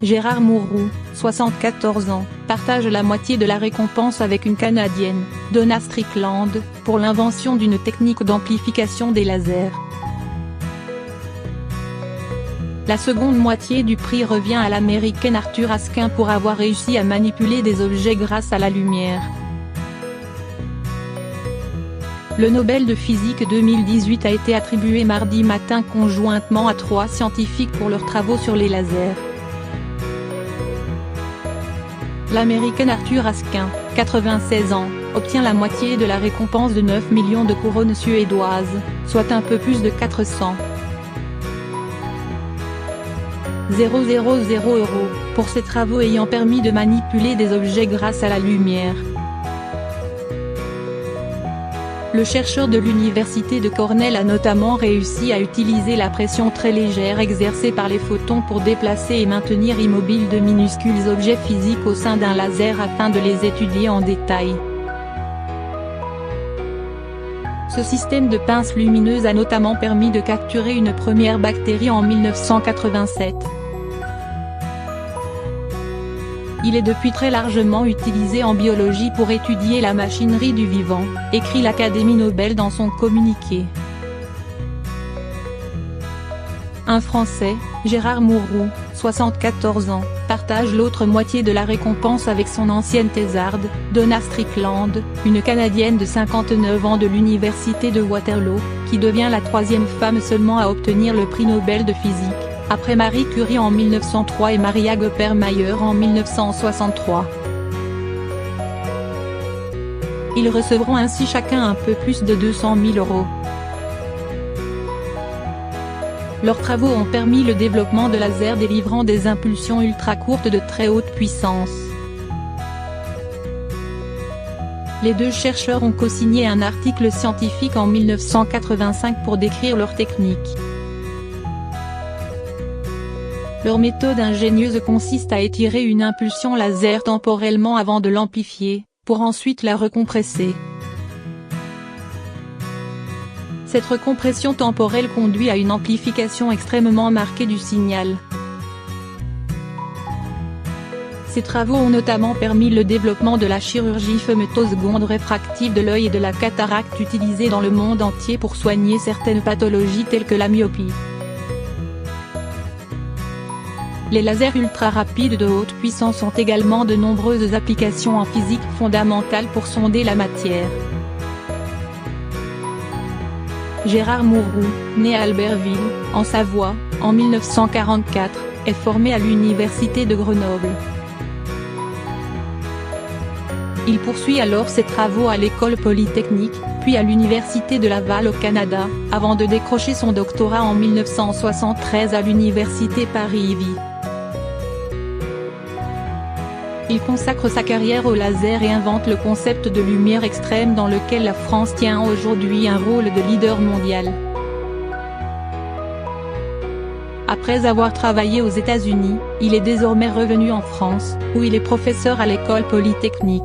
Gérard Mourou, 74 ans, partage la moitié de la récompense avec une Canadienne, Donna Strickland, pour l'invention d'une technique d'amplification des lasers. La seconde moitié du prix revient à l'Américain Arthur Asquin pour avoir réussi à manipuler des objets grâce à la lumière. Le Nobel de physique 2018 a été attribué mardi matin conjointement à 3 scientifiques pour leurs travaux sur les lasers. L'Américain Arthur Asquin, 96 ans, obtient la moitié de la récompense de 9 millions de couronnes suédoises, soit un peu plus de 400 000 € pour ses travaux ayant permis de manipuler des objets grâce à la lumière. Le chercheur de l'université de Cornell a notamment réussi à utiliser la pression très légère exercée par les photons pour déplacer et maintenir immobiles de minuscules objets physiques au sein d'un laser afin de les étudier en détail. Ce système de pince lumineuse a notamment permis de capturer une première bactérie en 1987. Il est depuis très largement utilisé en biologie pour étudier la machinerie du vivant, écrit l'Académie Nobel dans son communiqué. Un Français, Gérard Mourou, 74 ans, partage l'autre moitié de la récompense avec son ancienne thésarde, Donna Strickland, une Canadienne de 59 ans de l'université de Waterloo, qui devient la 3e femme seulement à obtenir le prix Nobel de physique, après Marie Curie en 1903 et Maria Goeppert-Mayer en 1963. Ils recevront ainsi chacun un peu plus de 200 000 €. Leurs travaux ont permis le développement de lasers délivrant des impulsions ultra courtes de très haute puissance. Les deux chercheurs ont co-signé un article scientifique en 1985 pour décrire leur technique. Leur méthode ingénieuse consiste à étirer une impulsion laser temporellement avant de l'amplifier, pour ensuite la recompresser. Cette recompression temporelle conduit à une amplification extrêmement marquée du signal. Ces travaux ont notamment permis le développement de la chirurgie fématoseconde réfractive de l'œil et de la cataracte utilisée dans le monde entier pour soigner certaines pathologies telles que la myopie. Les lasers ultra rapides de haute puissance ont également de nombreuses applications en physique fondamentale pour sonder la matière. Gérard Mourou, né à Albertville, en Savoie, en 1944, est formé à l'université de Grenoble. Il poursuit alors ses travaux à l'école polytechnique, puis à l'université de Laval au Canada, avant de décrocher son doctorat en 1973 à l'université Paris-Ivy. Il consacre sa carrière au laser et invente le concept de lumière extrême dans lequel la France tient aujourd'hui un rôle de leader mondial. Après avoir travaillé aux États-Unis, il est désormais revenu en France, où il est professeur à l'école polytechnique.